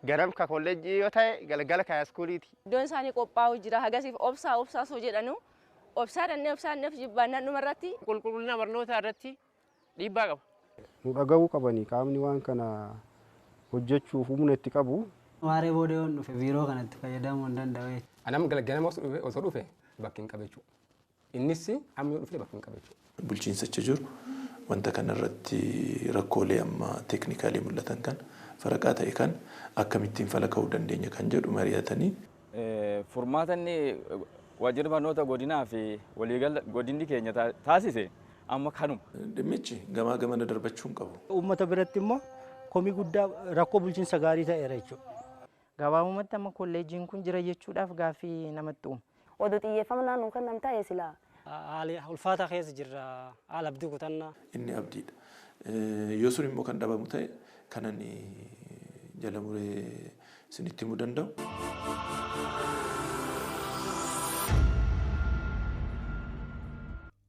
Ganam ka kolleejjii yoo ta'e galgala ka iskuuliiti. Iddoon isaanii qophaa'u jira hagasiif obsaa soo jedhanu obsaa dhanneef jibbaannaan dhumarratti Qulqullina barnootaa irratti dhiibbaa qaba. Nu dhaga'uu qabanii qaamni waan kana hojjechuuf humna itti qabu. Waaree booda yoo dhufe biiroo kanatti fayyadamuu hin danda'u. Anam ganama osoo dhufe bakki hin qabeechu. Innis amma yoo dhufe bakki hin qabeechu. Bulchiinsacha jiru wanta kanarratti rakkoolee amma teeknikaalii mul'atan kan faraqaa ta'e kan akkamittiin fala ka'uu dandeenya kan jedhu mari'atanii. Furmaatanni waajjira barnoota godinaa fi waliigala godinni keenya taasise amma kanuma. Dhimmichi gamaa gamana darbachuu hin qabu. Uummata biratti immoo komii guddaa rakkoo bulchiinsa gaarii ta'eera jechuudha. Gabaabumatti amma kolleejjiin kun jira jechuudhaaf gaaffii namatti uuma. oduu xiyyeeffama naannoo kan nam ta'e silaa. Haali ulfaataa keessa jirra haala abdii kutannaa. Inni abdiidha. Yoo sun immoo kan dhabamu ta'e kanan jala muree isinitti himuu danda'u.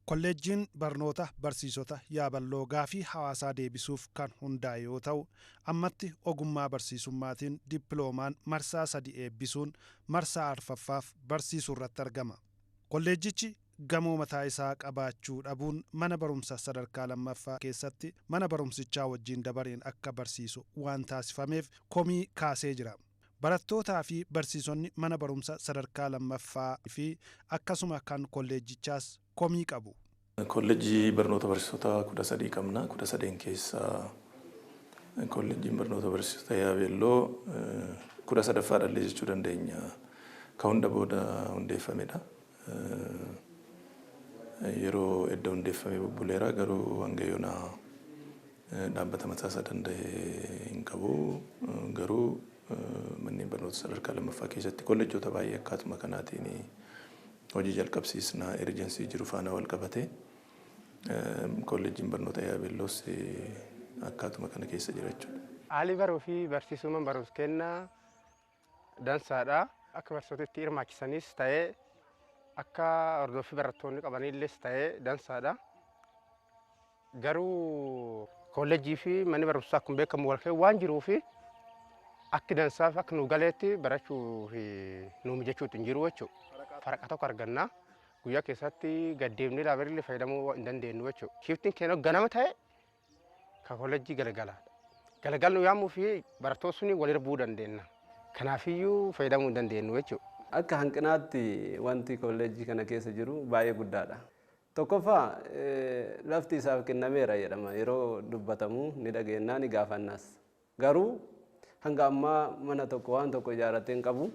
Kolleejjiin barnoota barsiisota yaaballoo gaafii hawaasaa deebisuuf kan hundaa'e yoo ta'u ammatti ogummaa barsiisummaatiin dippiloomaan marsaa 3 eebbisuun marsaa 4ffaaf barsiisuu irratti argama. Kolleejjichi gamoo mataa isaa qabaachuu dhabuun mana barumsa sadarkaa 2ffaa keessatti mana barumsichaa wajjin dabareen akka barsiisu waan taasifameef komii kaasee jira. Barattootaa fi barsiisonni mana barumsa sadarkaa 2ffaa fi akkasuma kan kolleejjichaas komii qabu. Kolleejjii barnoota barsiisota 13 qabna. 13 keessaa kolleejjiin barnoota barsiisota yaabelloo 13ffaadhallee jechuu dandeenya. Ka hunda booda hundeeffamedha. Yeroo edda hundeeffamee bubbuleera garuu hanga yoonaa dhaabbata mataasaa danda'e hin qabu. Garuu manneen barnoota sadarkaa 2ffaa keessatti kolleejjota baay'ee akkaatuma kanaatiin hojii jalqabsiisnaa erjensii jiru faana wal qabate kolleejjiin barnoota yaabelloos akkaatuma kana keessa jira jechuudha. Haalli baruu fi barsiisummaan barumsa kennaa dansaadha. Akka barsiisotatti hirmaachisanis ta'ee akka hordofii barattoonni qabanilles ta'ee dansaadha. Garuu kolleejjii fi manni barumsaa akkuma beekamu wal keessa waan jiruuf akka dansaaf akka nu galeetti barachuu fi nu mijachuutu hin jiru jechuudha. Faraqa tokko arganna. Guyyaa keessatti gaddeemnee laabireellee fayyadamuu hin dandeenyu jechuudha. Shiftiin keenya ganama ta'e kan kolleejjii galgalaadha. Galgal nu yaamuu fi barattoonni suni walirra bu'uu dandeenya. Kanaafiyyuu fayyadamuu hin dandeenyu jechuudha. Akka hanqinaatti wanti kolleejjii kana keessa jiru baay'ee guddaadha. Tokkoffaa lafti isaaf kennameera jedhama. Yeroo dubbatamu ni dhageenyaa ni gaafannas. Garuu hanga ammaa mana tokko waan tokko ijaarratee hin qabu.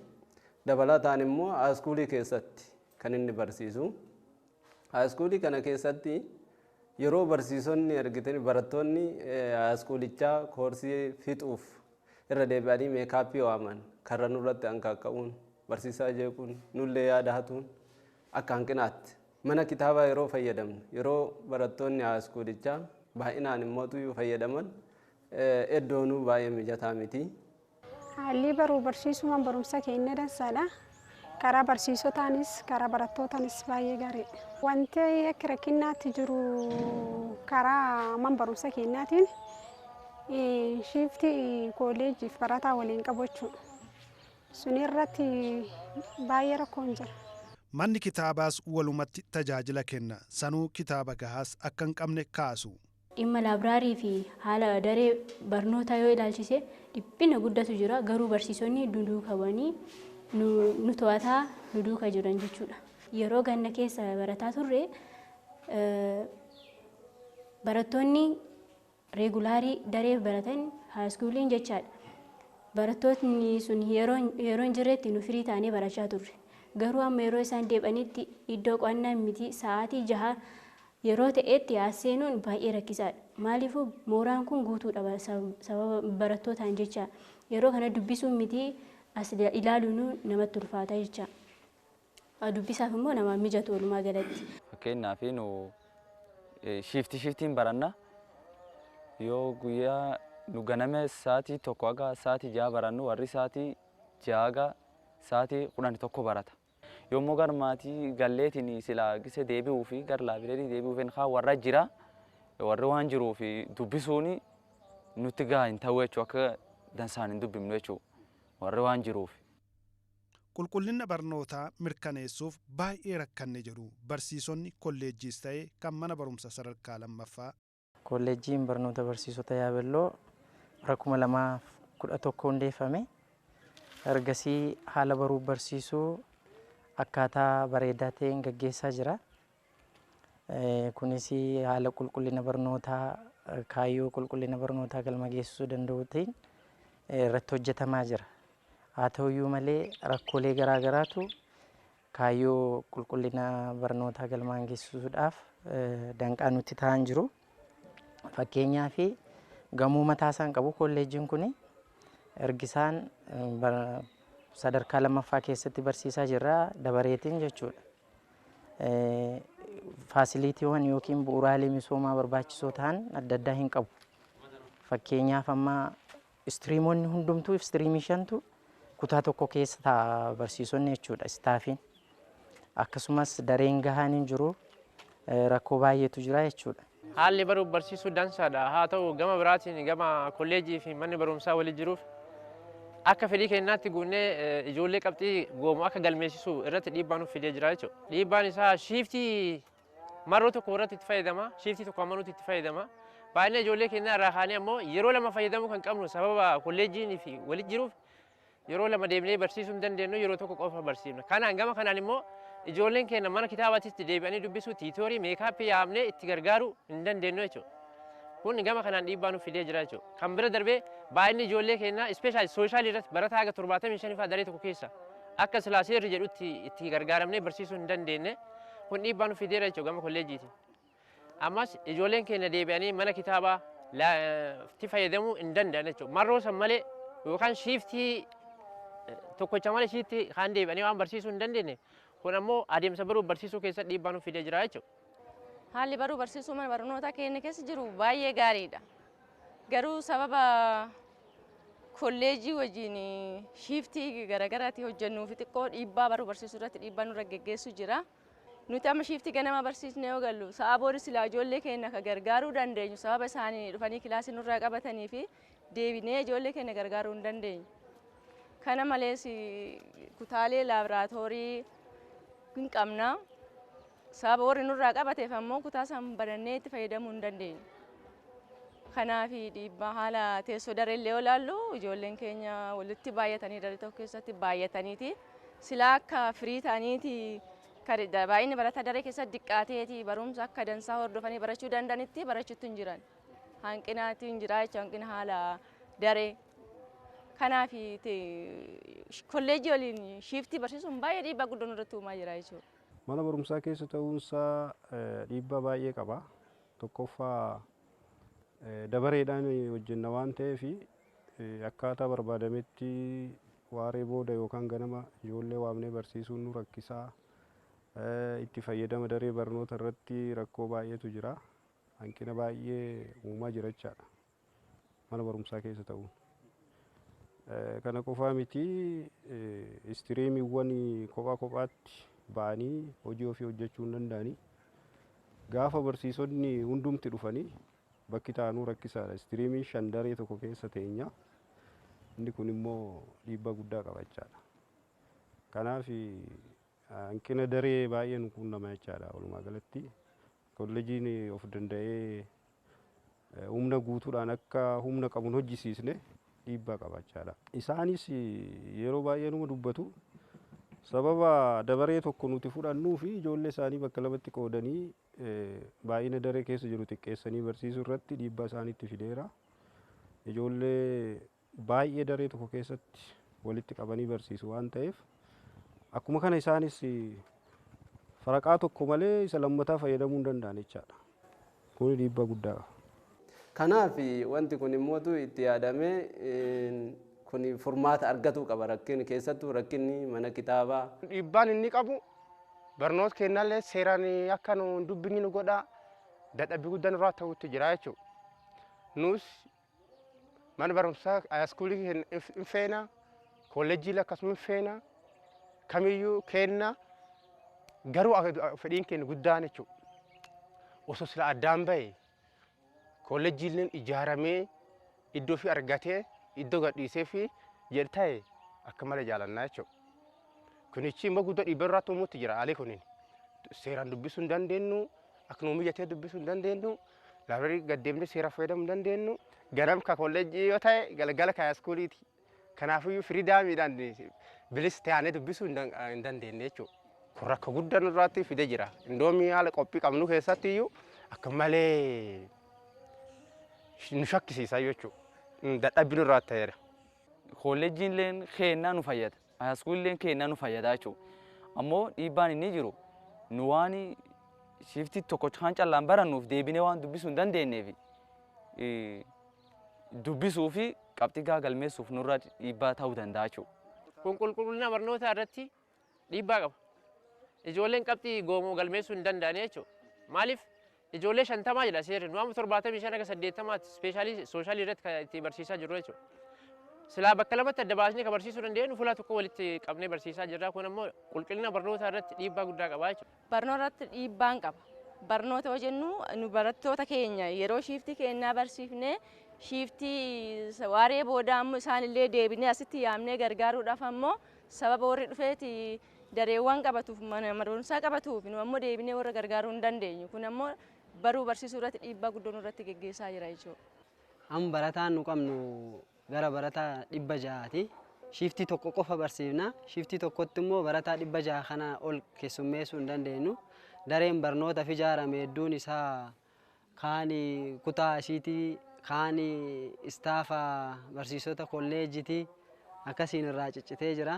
Dabalataan immoo haaskuulii keessatti kan inni barsiisu. Haaskuulii kana keessatti yeroo barsiisonni argitanii barattoonni haaskuulichaa koorsii fixuuf irra deebi'anii meekaappii waaman karra nurratti hanqaaqa'uun barsiisaa jeequun nullee yaada hatuun akka hanqinaatti mana kitaabaa yeroo fayyadamnu yeroo barattoonni haaskuulichaa baay'inaan immootu fayyadaman eddoonuu baay'ee mijataa miti. Haalli baruu barsiisumaan barumsa keenya dansaadha. Karaa barsiisotaanis karaa barattootanis baay'ee gaariidha. Wanti akka rakkinnaatti jiru karaa man barumsa keenyaatiin shiftii kolleejjiif barataa waliin qabu jechuudha. Sun irratti baay'ee rakkoon jira. Manni kitaabaas walumatti tajaajila kenna. Sanuu kitaaba gahaas akka hin qabne kaasu. Dhimma laabraarii fi haala daree barnootaa yoo ilaalchise dhiphina guddatu jira. Garuu barsiisonni duukaa bu'anii nu to'ataa nu duukaa jiran jechuudha. Yeroo ganna keessa barataa turre barattoonni reegulaarii daree baratan haaskuuliin jechaadha. Barattoonni sun yeroo hin jirretti nu firii taanee barachaa turre. Garuu amma yeroo isaan deebi'anitti iddoo qo'annaa miti sa'aatii 6 yeroo ta'etti seenuun baay'ee rakkisaadha. Maaliifuu mooraan kun guutuudha sababa barattootaan jecha yeroo kana dubbisuun miti as ilaaluun namatti ulfaata jecha. Dubbisaaf immoo nama mijatu walumaa galatti. Fakkeenyaaf nu shiftiin baranna yoo guyyaa nu ganama sa'aatii 1 haga sa'aatii 6 barannu warri sa'aatii 6 haga sa'aatii 11 barata. Yommuu garmaatii galleetiin silaa gise deebi'uu fi gar laabireerii deebi'uuf haa warra jira warri waan jiruuf dubbisuun nutti gahaa hin ta'u jechuudha akka dansaan hin dubbifnu jechuudha. warri waan jiruuf. Qulqullina barnootaa mirkaneessuuf baay'ee rakkanne jedhu barsiisonni kolleejjiis ta'ee kan mana barumsa sadarkaa lammaffaa. Kolleejjiin barnoota barsiisota Yaabelloo bara 2011 hundeeffame. Ergasii haala baruu barsiisuu akkaataa bareedaa ta'een gaggeessaa jira. Kunis haala qulqullina barnootaa kaayyoo qulqullina barnootaa galma geessisuu danda'uutiin irratti hojjetamaa jira. Haa ta'uyyuu malee rakkoolee garaa garaatu kaayyoo qulqullina barnootaa galmaan geessisuudhaaf danqaa nutti ta'an jiru. Fakkeenyaaf gamoo mataa isaan qabu kolleejjiin kun ergisaan sadarkaa lammaffaa keessatti barsiisaa jirra dabareetiin jechuudha. Faasiliitiiwwan yookiin bu'uuraalee misoomaa barbaachisoo ta'an adda addaa hin qabu. Fakkeenyaaf amma istiriimoonni hundumtuu istiriimii 5tu kutaa tokko keessa ta'a barsiisonni jechuudha istaafiin. Akkasumas dareen gahaan hin jiru rakkoo baay'eetu jira jechuudha. Haalli baruuf barsiisuu dansaadha. Haa ta'u gama biraatiin gama kolleejjii fi manni barumsaa waliin jiruuf akka fedhii kennaatti guunnee ijoollee qabxii goomu akka galmeessisu irratti dhiibbaa nuuf fidee jira jechuudha. Dhiibbaan isaa shiiftii marroo tokko irratti itti fayyadama, shiiftii tokko amanuutti itti fayyadama. Baay'ina ijoollee kennaa irraa kaanee ammoo yeroo lama fayyadamuu kan qabnu sababa kolleejjiin fi walitti jiruuf yeroo lama deemnee barsiisuu hin dandeenyu yeroo tokko qofa barsiifna. Kanaan gama kanaan immoo ijoolleen keenya mana kitaabaatti deebi'anii dubbisuu tiitoorii meekaappii yaamnee itti gargaaruu hin dandeenyu jechuudha. Kun gama kanaan dhiibbaa nuuf fidee jira jechuudha. Kan bira darbee baay'inni ijoollee keenyaa ispeeshaali sooshaal irratti barataa haga 75 fa'aa daree tokko keessa akka silaaseerri jedhutti itti gargaaramnee barsiisuu hin dandeenye kun dhiibbaa nuuf fideera jechuudha gama kolleejjiiti. Ammas ijoolleen keenya deebi'anii mana kitaabaa itti fayyadamuu hin danda'an jechuudha. Marroo san malee yookaan shiiftii tokkocha malee shiiftii kan deebi'anii waan barsiisuu hin dandeenye kun ammoo adeemsa baruuf barsiisuu keessatti dhiibbaa nuuf fidee jira jechuudha. Haalli baruu barsiisuu mana barnootaa keenya keessa jiru baay'ee gaariidha. Garuu sababa kolleejjii wajjin shiiftii garaagaraatii hojjennuuf xiqqoo dhiibbaa baruu barsiisuu irratti dhiibbaa nurra geggeessu jira. Nuti amma shiiftii ganama barsiisnee yoo gallu sa'a booda silaa ijoollee keenya ka gargaaruu dandeenyu sababa isaanii dhufanii kilaasii nurraa qabatanii fi deebinee ijoollee keenya gargaaruu hin dandeenyu. Kana malees kutaalee laaboraatoorii hin qabna. Sababa warri nurraa qabateef ammoo kutaa san banannee itti fayyadamuu hin dandeenyu. Kanaaf dhiibbaa haala teessoo dareellee yoo ilaallu ijoolleen keenya walitti baay'atanii daree tokko keessatti baay'ataniiti. Silaa akka firii ta'aniiti baay'inni barataa daree keessatti diqqaateeti barumsa akka dansaa hordofanii barachuu danda'anitti barachuutti hin jiran. Hanqinaatti hin jira jechuudha hanqina haala daree. Kanaaf kolleejjii waliin shiiftii barsiisuun baay'ee dhiibbaa guddoo nurratti uumaa jira jechuudha. Mana barumsaa keessa ta'uunsaa dhiibbaa baay'ee qaba. Tokkoffaa dabareedhaan hojjenna waan ta'eef akkaataa barbaadametti waaree booda yookaan ganama ijoollee waamnee barsiisuun nu rakkisaa. Itti fayyadama daree barnoota irratti rakkoo baay'eetu jira. Hanqina baay'ee uumaa jira jechaadha mana barumsaa keessa ta'uun. Kana qofaa miti istiriimiiwwan kophaa kophaatti ba'anii hojii ofii hojjechuu hin danda'anii gaafa barsiisonni hundumti dhufanii bakki taa'anuu rakkisaadha. Istiriimii 5 daree tokko keessa teenya inni kun immoo dhiibbaa guddaa qaba jechaadha. Kanaaf hanqina daree baay'ee nu quunnama jechaadha. Walumaa galatti kolleejiin of danda'ee humna guutuudhaan akka humna qabuun hojjisiisne dhiibbaa qaba jechaadha. Isaanis yeroo baay'ee numa dubbatu. Sababa dabaree tokko nuti fudhannuu fi ijoollee isaanii bakka lamatti qoodanii baay'ina daree keessa jiru xiqqeessanii barsiisuu irratti dhiibbaa isaaniitti fideera. Ijoollee baay'ee daree tokko keessatti walitti qabanii barsiisu waan ta'eef akkuma kana isaanis faraqaa tokko malee isa lammataa fayyadamuu hin danda'an jechaadha. Kun dhiibbaa guddaa qaba. Kanaaf wanti kun immoo itti yaadamee kun furmaata argatuu qaba rakkinni keessattuu rakkinni mana kitaabaa. Dhiibbaan inni qabu barnoota kennallee seeraan akka nu dubbinni nu godha dadhabbii guddaan irraa ta'utti jira jechuudha. Nus mana barumsaa iskuulii hin feena kolleejjii akkasuma hin feena kamiyyuu kenna garuu fedhiin keenya guddaan jechuudha. Osoo sila addaan bahe kolleejjiin ijaaramee iddoo fi argatee iddoo gadhiisee fi jedhu ta'e akka malee jaalannaa jechuudha. Kunichi immoo guddoo dhiibbaa irratti uumuutti jira haalli kuniin. Seeraan dubbisuu hin dandeenyu, akka nu mijatee dubbisuu hin dandeenyu, laabirii gaddeemnee seera fayyadamuu hin dandeenyu. Ganam ka kolleejjii yoo ta'e galgala ka haayiskuuliiti. Kanaafiyyuu firiidaamiidhaan bilis ta'anii dubbisuu hin dandeenye jechuudha. Kun rakkoo guddaa nurratti fidee jira. Indoomii haala qophii qabnu keessatti iyyuu akka malee nu shakkisiisa jechuudha. Dadhabbii nurratti ta'eera. Kolleejjiin illee keennaa nu fayyada. Haayiskuulii illee keennaa nu fayyada jechuudha. Ammoo dhiibbaan inni jiru nu waan shiftii tokko kan callaan barannuuf deebinee waan dubbisuu hin dandeenyeef dubbisuu fi qabxii galmeessuuf nurra dhiibbaa ta'uu danda'a jechuudha. Kun qulqullina barnootaa irratti dhiibbaa qaba. Ijoolleen qabxii goomoo galmeessuu hin danda'an jechuudha. Maaliif ijoollee 50 jedha seerri nu amma 75 aga 80 ispeeshaalii sooshalii irratti kan itti barsiisaa jirru jechuudha. Silaa bakka lamatti adda baasnee kan barsiisuu dandeenyu fuula tokko walitti qabnee barsiisaa jirra. Kun ammoo qulqullina barnootaa irratti dhiibbaa guddaa qaba jechuudha. Barnoota irratti dhiibbaan qaba. Barnoota yoo jennu nu barattoota keenya yeroo shiiftii kennaa barsiifnee shiiftii waaree booda ammoo isaanillee deebinee asitti yaamnee gargaaruudhaaf ammoo sababa warri dhufeeti dareewwan qabatuuf mana barumsaa qabatuuf nu ammoo deebinee warra gargaaruu hin dandeenyu. Kun ammoo baruu barsiisuu irratti dhiibbaa guddoo nurratti geggeessaa jira jechuudha. Amma barataan nu qabnu gara barataa 600ti. Shiiftii tokko qofa barsiifna. Shiiftii tokkotti immoo barataa 600 kana ol keessummeessuu hin dandeenyu. Dareen barnootaaf ijaarame hedduun isaa kaan kutaa isiitii kaan istaafa barsiisota kolleejjitii akkasiin irraa ciccitee jira.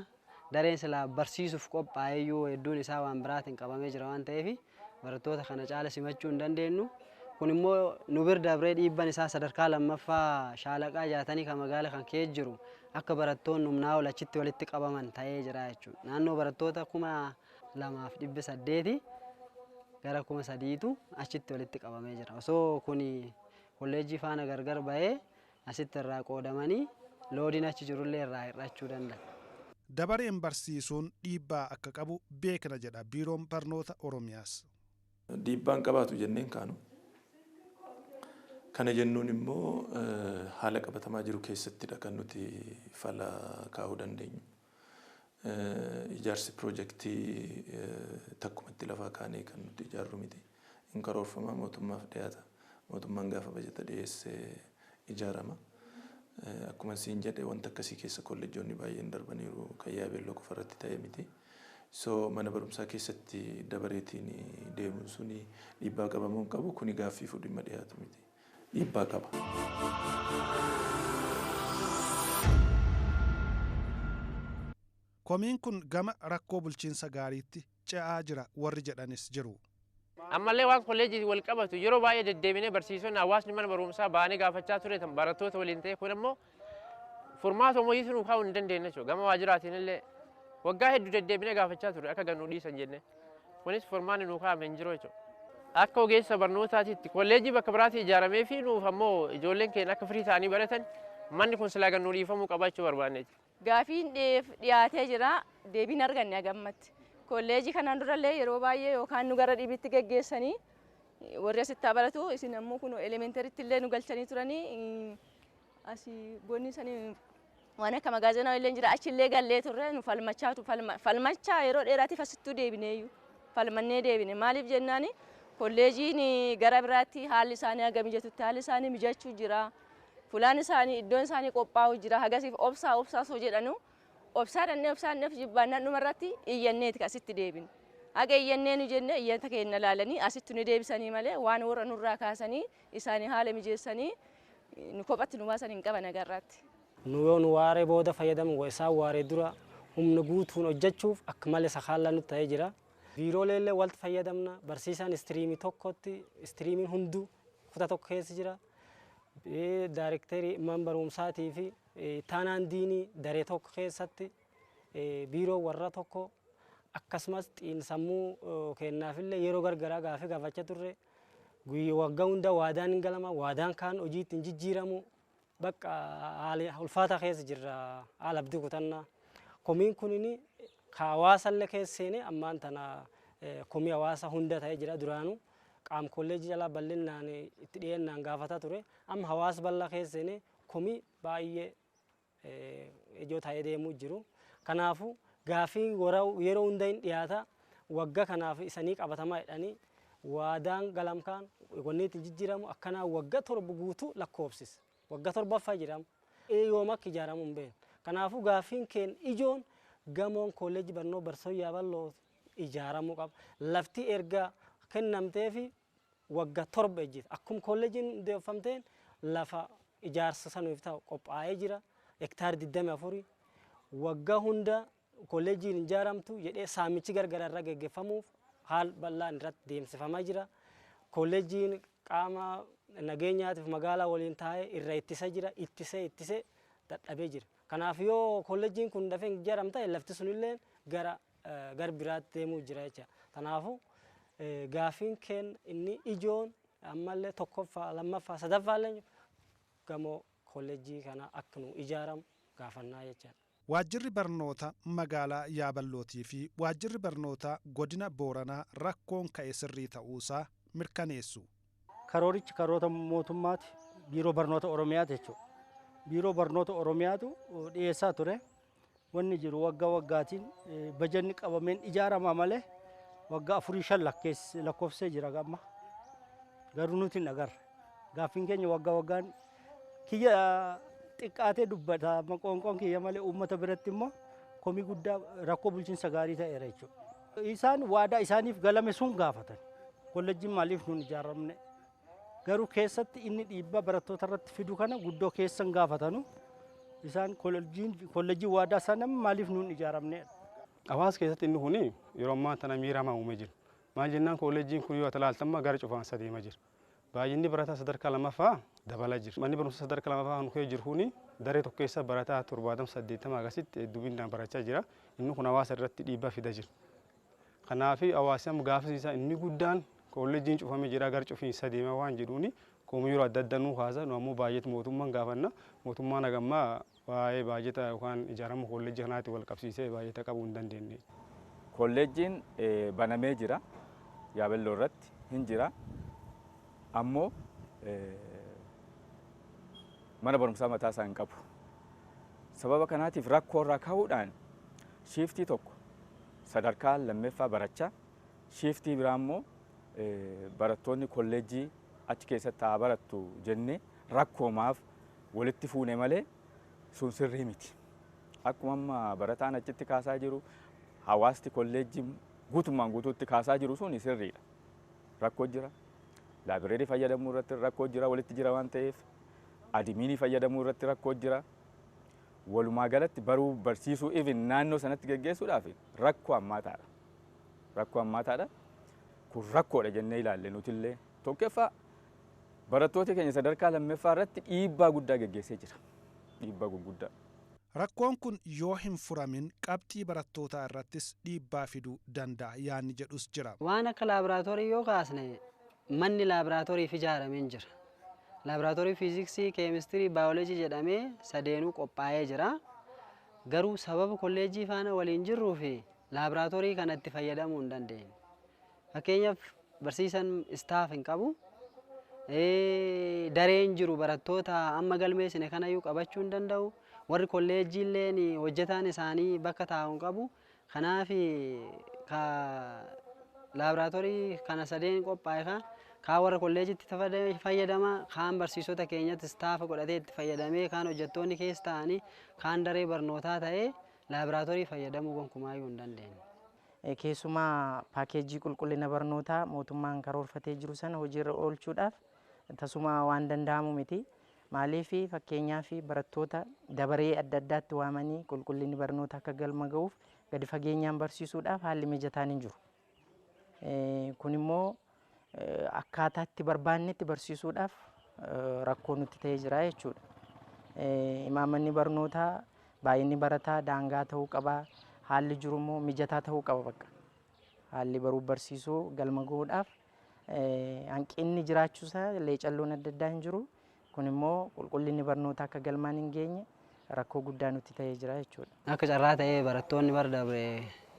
Dareen silaa barsiisuuf qophaa'eyyuu hedduun isaa waan biraatiin qabamee jira waan ta'eef barattoota kana caala simachuu hin dandeenyu. Kun immoo nu bira dabree dhiibban isaa sadarkaa lammaffaa shaalaqaa 60 kan magaala kan keessa jiru akka barattoonni humnaa ol achitti walitti qabaman ta'ee jira jechuudha. Naannoo barattoota 2,800 gara 3,000tu achitti walitti qabamee jira. Osoo kun kolleejjii faana gargar ba'ee asitti irraa qoodamanii loodiin achi jirullee irraa hir'achuu danda'a. Dabareen barsiisuun dhiibbaa akka qabu beekna jedha Biiroon Barnoota Oromiyaas. Dhiibbaan qabaatu jenneen kaanu. Kana jennuun immoo haala qabatamaa jiru keessattidha kan nuti fala kaa'uu dandeenyu. Ijaarsi piroojeektii takkumatti lafaa kaanee kan nuti ijaarru miti. Hin karoorfama mootummaaf dhiyaata. Mootummaan gaafa bajeta dhiyeessee ijaarama. Akkuma siin jedhe wanta akkasii keessa kolleejjoonni baay'een darbaniiru kan yaabeelloo qofa irratti ta'e miti. So mana barumsaa keessatti dabareetiin deemuun suni dhiibbaa qabamuu hin qabu kuni gaaffii fi dhimma dhiyaatu miti. Dhiibbaa qaba. Komiin kun gama rakkoo bulchiinsa gaariitti ce'aa jira warri jedhanis jiru. Ammallee waan kolleejjii wal qabatu yeroo baay'ee deddeebinee barsiisonni hawaasni mana barumsaa baanee gaafachaa ture barattoota waliin ta'e kun ammoo furmaata homoyyii nu kaa'uu hin dandeenye jechuudha. Gama waajjiraatiin illee waggaa hedduu deddeebinee gaafachaa ture akka gannuu dhiisan jenne. Kunis furmaanni nu kaa'ame hin jiru jechuudha. Akka ogeessa barnootaatiitti kolleejjii bakka biraatti ijaaramee fi nuuf ammoo ijoolleen keenya akka firii ta'anii baratan manni kun silaa gannuu dhiifamuu qabaachuu barbaanneeti. Gaafiin dhiyaatee jira deebiin arganne agammatti. Kolleejjii kanaan durallee yeroo baay'ee yookaan nu gara dhibitti geggeessanii warri asitti baratu isin ammoo kun elementariitti illee nu galchanii turanii asii goonni sanii waan akka magaazinaa illee jira achillee gallee turre nu falmachaa yeroo dheeraatiif asittuu deebineeyyuu falmannee deebine maaliif jennaani kolleejiin gara biraatti haalli isaanii haga mijatutti haalli isaanii mijachuu jira fulaan isaanii iddoon isaanii qophaa'u jira hagasiif obsaa soo jedhanu obsaadhanneef jibbaannaan dhumarratti iyyanneeti asitti deebine. Haga iyyannee nu jenne iyyata keenya laalanii asitti nu deebisanii malee waan warra nurraa kaasanii isaanii haala mijeessanii nu kophatti nu baasan hin qaban agarraatti. Nu yoo nu waaree booda fayyadamu isaan waaree dura humna guutuun hojjechuuf akka malee sakaalaa nutti ta'ee jira. Biiroolee illee walitti fayyadamna barsiisaan istiriimii tokkotti istiriimiin hunduu kutaa tokko keessa jira. Daarekteerii man barumsaatii fi taanaan diinii daree tokko keessatti biiroo warra tokko akkasumas xiinsammuu kennaafillee yeroo gargaraa gaafii gaafachaa turre waggaa hunda waadaan hin galama waadaan kaan hojiitti hin jijjiiramu bakka haala ulfaataa keessa jirra haala abdii kutannaa komiin kunini hawaasallee keessa seenee ammaan tana komii hawaasa hunda ta'ee jira duraanuu qaam kolleejii jalaa bal'inaan itti dhiyeennaan gaafataa ture amma hawaasa bal'aa keessa seenee komii baay'ee ijoo ta'ee deemuu jiru Kanaafu gaafii yeroo hunda hin dhiyaata waggaa kanaaf isanii qabatamaa jedhanii waadaan galamkaan wanni itti jijjiiramu akkanaa waggaa torba guutuu lakkoofsisa. Waggaa torbaffaa jedhamu yooma akka ijaaramu hin beeknu. Kanaafuu gaafiin keen ijoon gamoon kolleejjii barnoo Barsoo Yaaballoo ijaaramuu qaba. Lafti erga kennamtee fi waggaa torba ejjita. Akkuma kolleejjiin hundeeffamteen lafa ijaarsa sanuuf ta'u qophaa'ee jira. Hektaari 24 waggaa hunda kolleejjiin ijaaramtu jedhee saamichi gargaraa irra gaggeeffamuuf haal bal'aan irratti deemsifamaa jira. Kolleejjiin qaama nageenyaatiif magaalaa waliin taa'ee irra ittisa jira. Ittisee dadhabee jira. Kanaaf yoo kolleejjiin kun dafee ijaaramta lafti sunillee gara biraatti deemuu jira jecha. Kanaafuu gaafiin keen inni ijoon ammallee tokkoffaa lammaffaa sadaffaallee gamoo kolleejjii kana akka nu ijaaramu gaafannaa jecha. Waajjirri barnoota magaalaa Yaaballootii fi waajjirri barnoota godina Booranaa rakkoon ka'e sirrii ta'uusaa mirkaneessu. Karoorichi karoota mootummaati biiroo barnoota Oromiyaati jechuudha. Biiroo barnoota Oromiyaatu dhiyeessaa ture. Wanni jiru waggaa waggaatiin bajanni qabameen ijaarama malee waggaa 4-5 lakkoofsee jira gamma. Garuu nuti hin agarre. Gaaffiin keenya waggaa waggaan kiyya xiqqaatee dubbata maqoonqoon kiyya malee uummata biratti immoo komii guddaa rakkoo bulchiinsa gaarii ta'eera jechuudha. Isaan waadaa isaaniif galame sun gaafatan. Kolleejjiin maaliif nun ijaaramne? Garuu keessatti inni dhiibbaa barattoota irratti fidu kana guddoo keessan gaafatanu. Isaan kolleejjii waadaa sana maaliif nun ijaaramne? Hawaasa keessatti inni kuni yeroo ammaa tana miiramaa uumee jiru. Maal jennaan kolleejjiin kun yoo talaaltamma gara cufaan sadeema jira. Baay'inni barataa sadarkaa lammaffaa dabalaa jira. Manni barumsa sadarkaa lammaffaa kan jiru kuni daree tokko keessa barataa 70-80 agasitti hedduminaan barachaa jira. Inni kun hawaasa irratti dhiibbaa fida jira. Kanaaf hawaasni gaafasiisaa inni guddaan kolleejjiin cufamee jira gara cufiinsa deema waan jedhuuni komii yeroo adda addaa nu kaasa nu ammoo baay'eetu mootummaan gaafanna. Mootummaan hagammaa waa'ee baay'eeta yookaan ijaarama kolleejjii kanaatti wal qabsiisee baay'eeta qabuu hin dandeenye. Kolleejjiin banamee jira. Yaaballoo irratti hin jira. Ammoo mana barumsaa mataa isaa hin qabu. Sababa kanaatiif rakkoo irraa ka'uudhaan shiiftii tokko sadarkaa lammeeffaa barachaa shiiftii biraa immoo barattoonni kolleejjii achi keessatti haa barattu jennee rakkoomaaf walitti fuune malee sun sirrii miti. Akkuma amma barataan achitti kaasaa jiru hawaasti kolleejjii guutummaan guutuutti kaasaa jiru sun sirriidha. Rakkoo jira. Laabireerii fayyadamuu irratti rakkoo jira walitti jira waan ta'eef adimiinii fayyadamuu irratti rakkoo jira. Walumaa galatti baruu barsiisuu even naannoo sanatti geggeessuudhaaf rakkoo hammaataadha. Rakkoo hammaataadha. Kun rakkoodha jennee ilaalle nutillee tokkoffaa barattoota keenya sadarkaa lammeeffaa irratti dhiibbaa guddaa geggeessee jira. Dhiibbaa gurguddaa. Rakkoon kun yoo hin furamin qabxii barattootaa irrattis dhiibbaa fiduu danda'a yaanni jedhus jira. Waan akka laaboraatoorii yoo kaasne manni laaboraatooriif ijaaramee jira. Laaboraatoorii fiiziksii, keemistirii, baayoloojii jedhamee sadeenuu qophaa'ee jira. Garuu sababa kolleejjii faana waliin jirruu fi laaboraatoorii kanatti fayyadamuu hin dandeenye. Fakkeenyaaf barsiisan istaaf hin qabu. Dareen jiru barattoota amma galmeessine kanayyuu qabachuu hin danda'u. Warri kolleejjiilleen hojjetaan isaanii bakka taa'u hin qabu. Kanaaf laaboraatoorii kana sadeen qophaa'e kaan warra kolleejitti fayyadama, kaan barsiisota keenyatti istaafa godhatee itti fayyadamee, kaan hojjettoonni keessa ta'anii, kaan daree barnootaa ta'ee laaboraatoorii fayyadamuu gonkumaayyuu hin dandeenye. Keessumaa paakeejii qulqullina barnootaa mootummaan karoorfatee jiru sana hojiirra oolchuudhaaf tasuma waan danda'amu miti. Maaliif fakkeenyaaf barattoota dabaree adda addaatti waamanii qulqullinni barnootaa akka galma ga'uuf gadi fageenyaan barsiisuudhaaf haalli mijataan hin jiru. Kun immoo akkaataa itti barbaannetti barsiisuudhaaf rakkoo nutti ta'ee jira jechuudha. Imaammanni barnootaa baay'inni barataa daangaa ta'uu qaba. Haalli jiru immoo mijataa ta'uu qaba bakka. Haalli baruu barsiisuu galma ga'uudhaaf hanqinni jiraachuusaa leecalloon adda addaa hin jiru. Kun immoo qulqullinni barnootaa akka galmaan hin geenye rakkoo guddaa nutti ta'ee jira jechuudha. Akka carraa ta'ee barattoonni bara dabre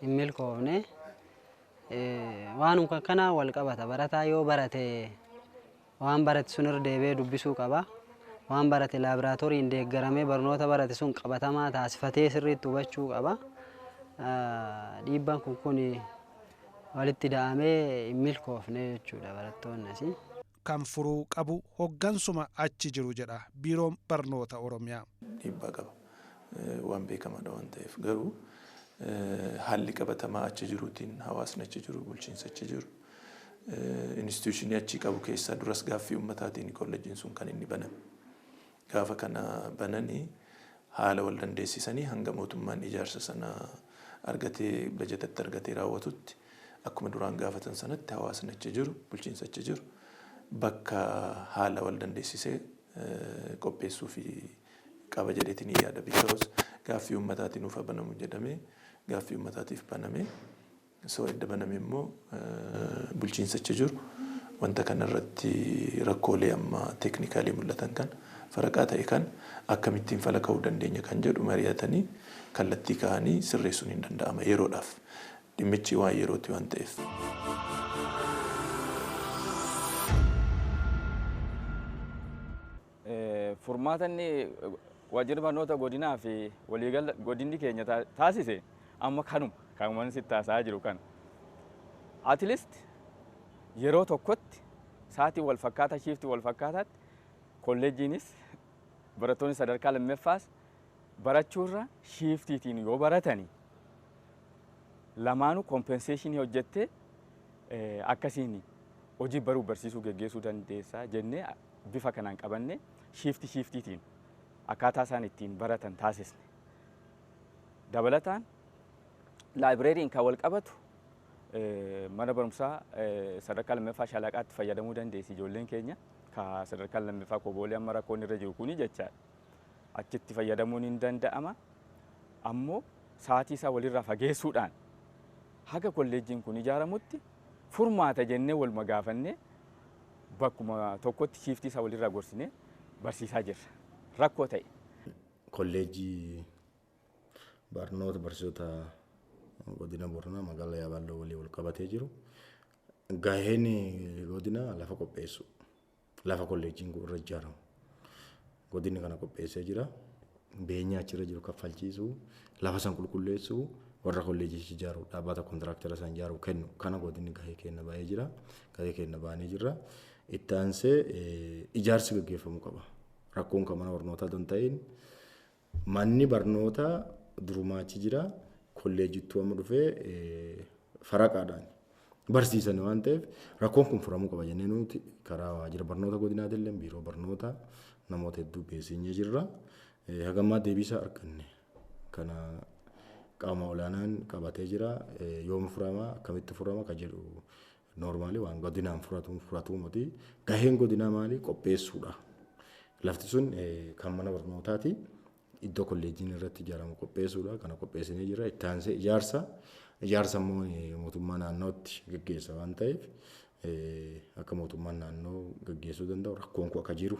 hin milkoofne waanuma kanaan wal qabata. Barataa yoo barate waan barate sun irra deebi'ee dubbisuu qaba. Waan barate laaboraatooriin deeggaramee barnoota barate sun qabatamaa taasifatee sirriitti hubachuu qaba. dhiibbaan kun walitti da'amee hin milkoofne jechuudha barattoonni asii. Kan furuu qabu hoggansuma achi jiru jedha biiroon barnoota Oromiyaa. Dhiibbaa qaba waan beekamaadha waan ta'eef garuu haalli qabatamaa achi jiruutiin hawaasni achi jiru bulchiinsa achi jiru instituushinii achi qabu keessaa duras gaaffii ummataatiin kolleejiin sun kan inni baname. Gaafa kana bananii haala wal dandeessisanii hanga mootummaan ijaarsa sana argatee bajetatti argatee raawwatutti akkuma duraan gaafatan sanatti hawaasni achi jiru bulchiinsa achi jiru bakka haala wal dandeessisee qopheessuu fi qaba jedheetiin yaada because gaaffii ummataatiin nuuf banamu jedhamee gaaffii ummataatiif baname soo edda baname immoo bulchiinsa achi jiru wanta kanarratti rakkoolee amma teeknikaalii mul'atan kan faraqaa ta'e kan akkamittiin fala ka'uu dandeenya kan jedhu mari'atanii kallattii ka'anii sirreessuun hin danda'ama yeroodhaaf dhimmichi waan yerootti waan ta'eef. Furmaatanni waajjirri barnoota godinaa fi waliigala godinni keenya taasise amma kanuma kan waan sitti taasisaa jiru kan at least yeroo tokkotti sa'aatii wal fakkaataa shiiftii wal fakkaataatti kolleejiinis barattoonni sadarkaa lammaffaas barachuurra shiiftiitiin yoo baratanii lamaanuu kompenseeshinii hojjettee akkasiin hojii baruu barsiisuu geggeessuu dandeessaa jennee bifa kanaan qabanne shiiftiitiin akkaataa isaan ittiin baratan taasisne. Dabalataan laayibireeriin kan wal qabatu mana barumsaa sadarkaa lammaffaa shaalaqaatti fayyadamuu dandeessi ijoolleen keenya ka sadarkaa lammaffaa koboolee amma rakkoon irra jiru kuni jechaadha. Achitti fayyadamuun hin danda'ama. Ammoo sa'aatii isaa walirraa fageessuudhaan haga kolleejiin kun ijaaramutti furmaata jennee wal magaafannee bakkuma tokkotti shiiftii isaa walirraa gorsinee barsiisaa jirra. Rakkoo ta'e. Kolleejii barnoota barsiisota godina Booranaa magaalaa Yaaballoo walii wal qabatee jiru. Gaheen godina lafa qopheessu. Lafa kolleejiin irra ijaaramu. Godinni kana qopheessee jira. Beenyaa achirra jiru kaffalchiisuu, lafa san qulqulleessuu, warra kolleejii ijaaru dhaabbata kontiraaktara san ijaaru kennu. Kana godinni gahee kenna baay'ee jira. Gahee kenna baanii jira. Itti aansee ijaarsi gaggeeffamuu qaba. Rakkoon kan mana barnootaa don ta'in manni barnootaa durumaachi jira. Kolleejittuu amma dhufee faraqaadhaan barsiisan waan ta'eef rakkoon kun furamuu qaba jennee nuti karaa waajjira barnoota godinaatillee biiroo barnootaa namoota hedduu beeksisnee jirra. Hagammaa deebisaa arganne kana qaama olaanaan qabatee jira. Yoom furama akkamitti furama kan jedhu noormaali waan godinaan furatuu miti. Gaheen godinaa maali qopheessuudha. Lafti sun kan mana barnootaati. Iddoo kolleejiin irratti ijaaramu qopheessuudha. Kana qopheessinee jira. Itti aansee ijaarsa immoo mootummaa naannootti gaggeessa waan ta'eef akka mootummaan naannoo gaggeessuu danda'u rakkoon kun akka jiru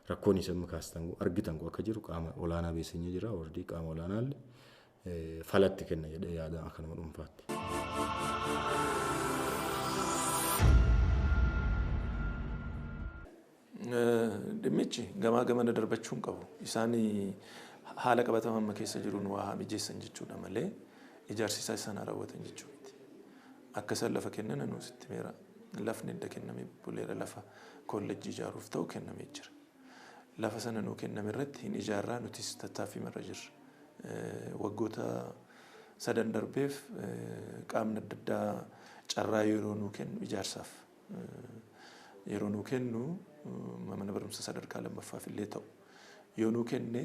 rakkoon isa kaastan argitan kun akka jiru qaama olaanaa beeksisnee jira. Wardii qaama olaanaallee falatti kenna jedhee yaada akka nama dhuunfaatti. Dhimmichi gamaa gamana darbachuun qabu. Isaan haala qabatamaa amma keessa jiruun waa mijeessan jechuudha malee ijaarsi isaa isaan raawwatan jechuu miti. Akka isaan lafa kennan nuusitti meera. Lafni edda kennamee buleera lafa kolleejjii ijaaruuf ta'u kennamee jira. Lafa sana nuu kenname irratti hin ijaarraa nutis tattaaffii irra jirra. Waggoota 3 darbeef qaamni adda addaa carraa yeroo nuu kennu ijaarsaaf yeroo nuu kennu mana barumsa sadarkaa lammaffaaf illee ta'u yoo nuu kenne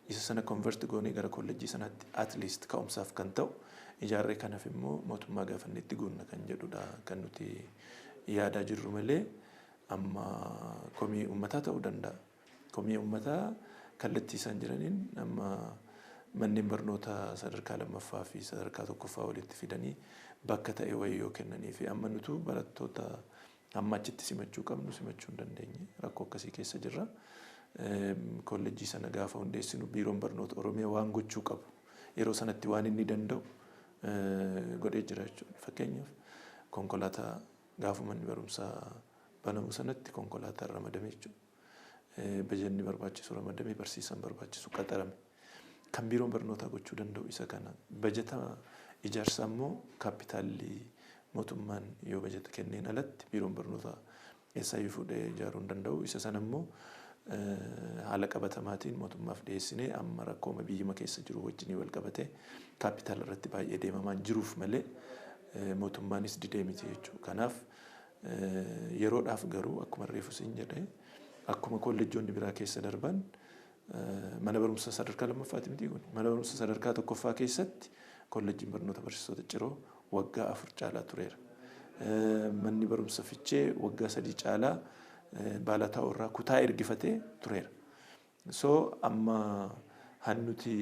isa sana konverti goonee gara kolleejjii sanaatti at least ka'umsaaf kan ta'u ijaarree kanaaf immoo mootummaa gaafannee itti goonna kan jedhudha kan nuti yaadaa jirru malee amma komii uummataa ta'uu danda'a. Komii uummataa kallattii isaan jiraniin amma manneen barnoota sadarkaa lammaffaa fi sadarkaa tokkoffaa walitti fidanii bakka ta'e wayii yoo kennanii fi amma nutu barattoota amma achitti simachuu qabnu simachuu hin dandeenye rakkoo akkasii keessa jirra. Kolleejjii sana gaafa hundeessinu biiroon barnoota Oromiyaa waan gochuu qabu yeroo sanatti waan inni danda'u godhee jira jechuudha. Fakkeenyaaf konkolaataa gaafa manni barumsaa banamu sanatti konkolaataan ramadame jechuudha. Bajanni barbaachisu ramadame barsiisan barbaachisu qaxarame. kan biiroon barnootaa gochuu danda'u isa kana. Bajeta ijaarsaa immoo kaapitaalli mootummaan yoo bajeta kenneen alatti biiroon barnootaa eessaayyuu fuudhee ijaaruu hin danda'u. Isa sana immoo haala qabatamaatiin mootummaaf dhiyeessinee amma rakkooma biyyuma keessa jiru wajjin wal qabatee kaapitaala irratti baay'ee deemamaan jiruuf malee mootummaanis didee miti jechuudha. Kanaaf yeroodhaaf garuu akkuma reefu siin jedhee akkuma kolleejjoonni biraa keessa darban mana barumsa sadarkaa lammaffaati miti kun mana barumsa sadarkaa tokkoffaa keessatti kolleejjiin barnoota barsiisota Ciroo waggaa 4 caalaa tureera. Manni barumsa Fichee waggaa 3 caalaa baalataa irraa kutaa ergifatee tureera. So amma hannuti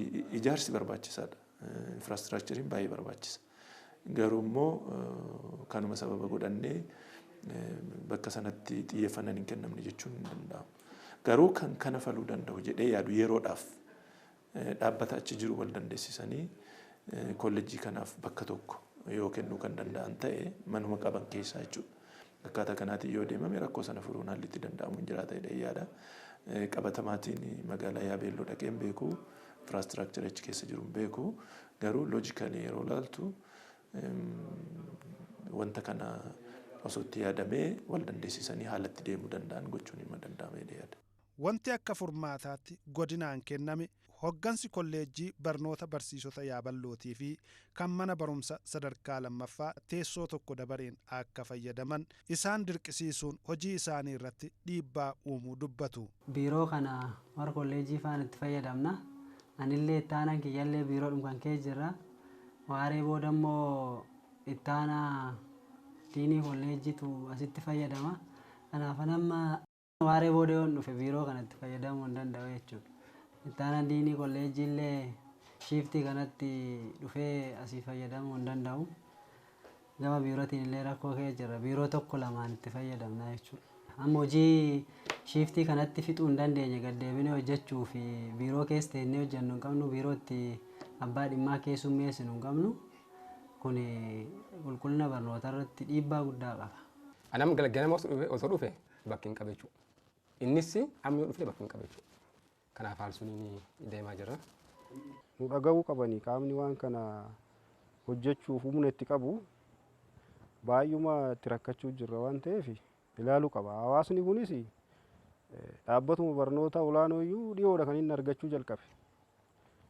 ijaarsi barbaachisaadha. Infraastiraakchariin baay'ee barbaachisa. Garuu immoo kanuma sababa godhannee bakka sanatti xiyyeeffannaan hin kennamne jechuun hin danda'amu. Garuu kan kana faluu danda'u jedhee yaadu yeroodhaaf dhaabbata achi jiru wal dandeessisanii kolleejjii kanaaf bakka tokko yoo kennuu kan danda'an ta'e manuma qaban keessaa jechuudha. Akkaataa kanaatiin yoo deemame rakkoo sana furuun haalli itti danda'amu hin jiraata jedhee yaada. Qabatamaatiin magaalaa Yaabeelloo dhaqeen beeku, infraastiraakcharii achi keessa jiru beeku. Garuu loojikalii yeroo laaltu wanta kana osoo itti yaadamee wal dandeessisanii haala itti deemuu danda'an gochuun hin danda'amee yaada. Wanti akka furmaataatti godinaan kenname hoggansi kolleejjii barnoota barsiisota Yaaballootii fi kan mana barumsa sadarkaa lammaffaa teessoo tokko dabareen akka fayyadaman isaan dirqisiisuun hojii isaanii irratti dhiibbaa uumuu dubbatu. Biiroo kana warra kolleejjii faan itti fayyadamna. Anillee ittaanaan kiyyallee biiroo dhumkan kee jirra. Waaree booda immoo ittaanaa diinii kolleejjiitu asitti fayyadama. Kanaaf amma waaree booda yoon dhufe biiroo kanatti fayyadamuu hin danda'u jechuudha. Ittaanaan diinii kolleejjiillee shiiftii kanatti dhufee asii fayyadamuu hin danda'u. Gama biirootiin illee rakkoo kee jira. Biiroo tokko lamaan itti fayyadamna jechuudha. Amma hojii shiiftii kanatti fixuu hin dandeenye gaddeebinee hojjechuu fi biiroo keessa teennee hojjennu hin qabnu, biirootti abbaa dhimmaa keessummeessinu hin qabnu. Kun qulqullina barnoota irratti dhiibbaa guddaa qaba. Anam ganama osoo dhufe bakki hin qabechu. Innis amma yoo dhufe bakki hin qabechu. Kanaaf haal suniin deemaa jira. Nu dhagahuu qabanii qaamni waan kana hojjechuuf humna itti qabu baay'uma itti rakkachuu jirra waan ta'eef ilaaluu qaba. Hawaasni kunis dhaabbatuma barnoota olaanoo iyyuu dhiyoodha kan inni argachuu jalqabe.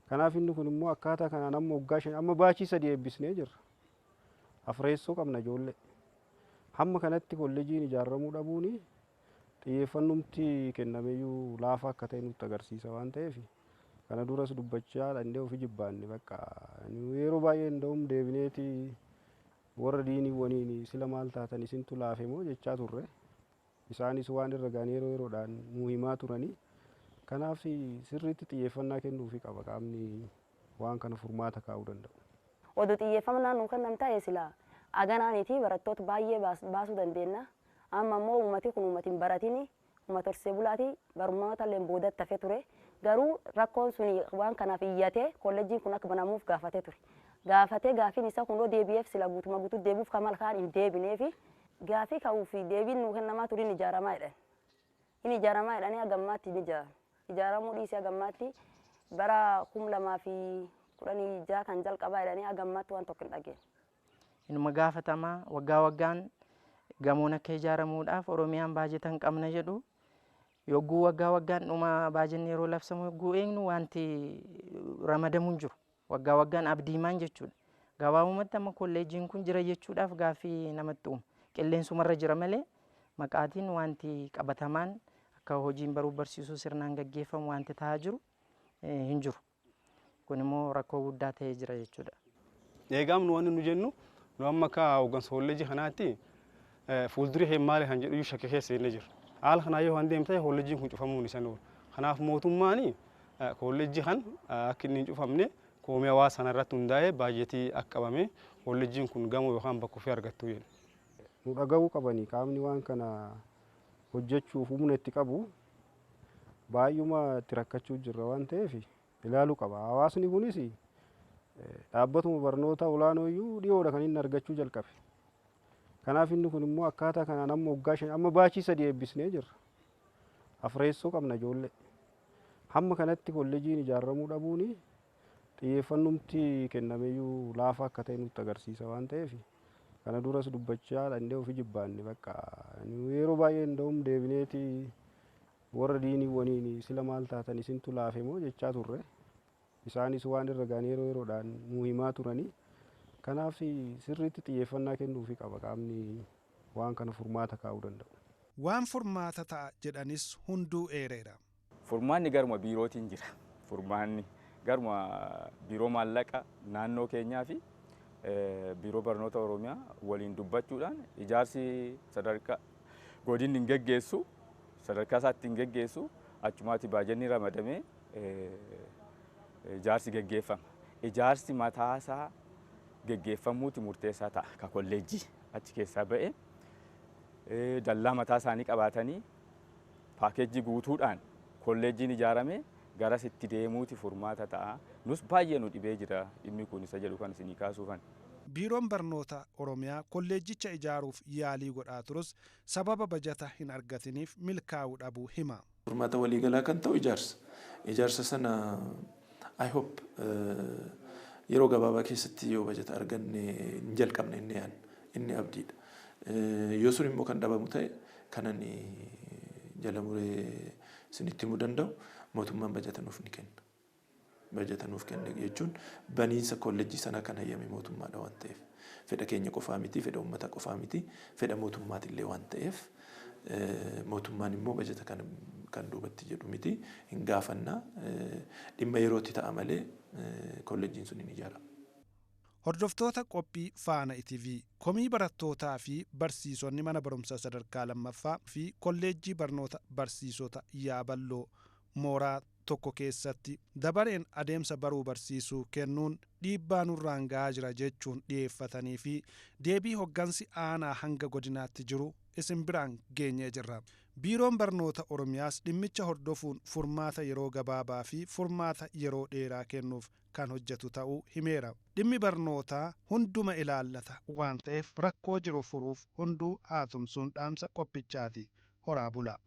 Kanaaf inni kun immoo akkaataa kanaan amma waggaa 5 amma baachii 3 eebbisnee jirra. Afreessoo qabna ijoollee. Hamma kanatti kolleejiin ijaaramuu dhabuun xiyyeeffannumti kennameeyyuu laafaa akka ta'e nutti agarsiisa waan ta'eef kana duras dubbachaa danda'e ofii jibbaanne bakka yeroo baay'ee nda'um deebineeti warra diinii waniin sila maal taatan isintu laafe moo jechaa turre. Isaanis waan irra gaan yeroodhaan nuu himaa turanii. Kanaaf sirriitti xiyyeeffannaa kennuufii qaba qaamni waan kana furmaata kaa'uu danda'u. Oduu xiyyeeffannaa nuu kennam ta'e sila aganaaniiti barattoota baay'ee baasuu dandeenya. Amma immoo uummati kun uummatiin baratini uummata horsee bulaati barnoota illee boodatti hafee ture. Garuu rakkoon suni waan kanaaf iyyatee kolleejjiin kun akka banamuuf gaafatee ture. Gaafatee gaafiin isaa kun deebi'eef sila guutuma guutuu deebi'uuf kamal kaan hin deebineefi gaafii ka'uuf deebiin nuu kennamaa ture inni ijaaramaa jedhan. Inni ijaaramaa jedhanii hagammaatti ni ijaara. Ijaaramuu dhiisee hagammaatti bara 2016 kan jalqabaa jedhanii hagammaatti waan tokko hin dhageenye. Inuma gaafatamaa waggaa waggaan gamoon akka ijaaramuudhaaf Oromiyaan baajeta hin qabna jedhu yogguu waggaa waggaan dhuma baajenni yeroo labsamu yogguu eegnu wanti ramadamu hin jiru. Waggaa waggaan abdiimaan jechuudha. Gabaabumatti amma kolleejjiin kun jira jechuudhaaf gaaffii namatti uuma. Qilleensumarra jira malee maqaatiin wanti qabatamaan akka hojiin baruu barsiisuu sirnaan gaggeeffamu wanti ta'aa jiru hin jiru. Kun immoo rakkoo guddaa ta'ee jira jechuudha. Eegamnu wanti nu jennu nu amma akka hooggansa kolleejjii kanaatti fuuldurii heemmaale kan jedhu shakkii keessa inni jira. Haala kanaa yoo waan deemte kolleejjiin kun cufamuun isa oolu. Kanaaf mootummaan kolleejjii kan akka inni hin cufamne koomee hawaasa sanarratti hundaa'ee baay'eetii akka qabame kolleejjiin kun gamoo yookaan bakka ofii argattu jedhu. Nu dhagahuu qabanii qaamni waan kana hojjechuuf humna itti qabu baay'uma itti rakkachuu jirra waan ta'eef ilaaluu qaba. Hawaasni kunis dhaabbatuma barnoota olaanoo iyyuu dhiyoodha kan inni argachuu jalqabe. Kanaaf inni kun immoo akkaataa kanaan amma waggaa 5 amma baachii 3 eebbisnee jirra. Afreessoo qabna ijoollee. Hamma kanatti kolleejiin ijaaramuu dhabuun xiyyeeffannumti kennameyyuu laafa akka ta'e nutti agarsiisa waan ta'eef kana duras dubbachaa danda'e ofii jibbaanne bakka yeroo baay'ee nda'um deebineeti warra diinii waniin sila maal taatan isintu laafe moo jechaa turre isaanis waan irra gaan yeroodhaan nu himaa turanii kanaaf sirriitti xiyyeeffannaa kennuufi qaba qaamni waan kana furmaata kaa'uu danda'u. Waan furmaata ta'a jedhanis hunduu eereera. Furmaanni garuma biirootiin jira. Furmaanni garuma biiroo maallaqa naannoo keenyaa fi biiroo barnoota Oromiyaa waliin dubbachuudhaan ijaarsi sadarkaa godinni hin geggeessu sadarkaa isaatti hin geggeessu achumaatti baajanni ramadamee ijaarsi geggeeffama. Ijaarsi mataasaa geggeeffamuuti murteessaa ta'a ka kolleejjii achi keessaa ba'e dallaa mataa isaanii qabaatanii paakeejii guutuudhaan kolleejjiin ijaarame garas itti deemuuti furmaata ta'a. Nus baay'ee nu dhibee jira dhimmi kun isa jedhu kan isinii kaasuufan. Biiroon barnoota Oromiyaa kolleejjicha ijaaruuf yaalii godhaa turus sababa bajata hin argatiniif milkaa'uu dhabuu hima. Furmaata waliigalaa kan ta'u ijaarsa. Ijaarsa sana I hope yeroo gabaabaa keessatti yoo bajata arganne hin jalqabne inni abdiidha. Yoo sun immoo kan dhabamu ta'e kanan jala muree isinitti himuu danda'u mootummaan bajata nuuf ni kenna. Bajata nuuf kenna jechuun baniinsa kolleejjii sana kan hayyame mootummaadha waan ta'eef fedha keenya qofaa miti fedha uummata qofaa miti fedha mootummaatillee waan ta'eef mootummaan immoo bajata kan duubatti jedhu miti hin gaafannaa dhimma yerootti ta'a malee kolleejjiin sun hin ijaarama. Hordoftoota qophii Faana ETV komii barattootaa fi barsiisonni mana barumsaa sadarkaa lammaffaa fi kolleejjii barnoota barsiisota Yaaballoo mooraa tokko keessatti dabareen adeemsa baruu barsiisuu kennuun dhiibbaa nurraan gahaa jira jechuun dhiyeeffatanii fi deebii hoggansi aanaa hanga godinaatti jiru isin biraan geenyee jirra. Biiroon barnoota Oromiyaas dhimmicha hordofuun furmaata yeroo gabaabaa fi furmaata yeroo dheeraa kennuuf kan hojjetu ta'uu himeera. Dhimmi barnootaa hunduma ilaallata waan ta'eef rakkoo jiru furuuf hunduu haatumsuun dhaamsa qophichaati. Horaa bulaa.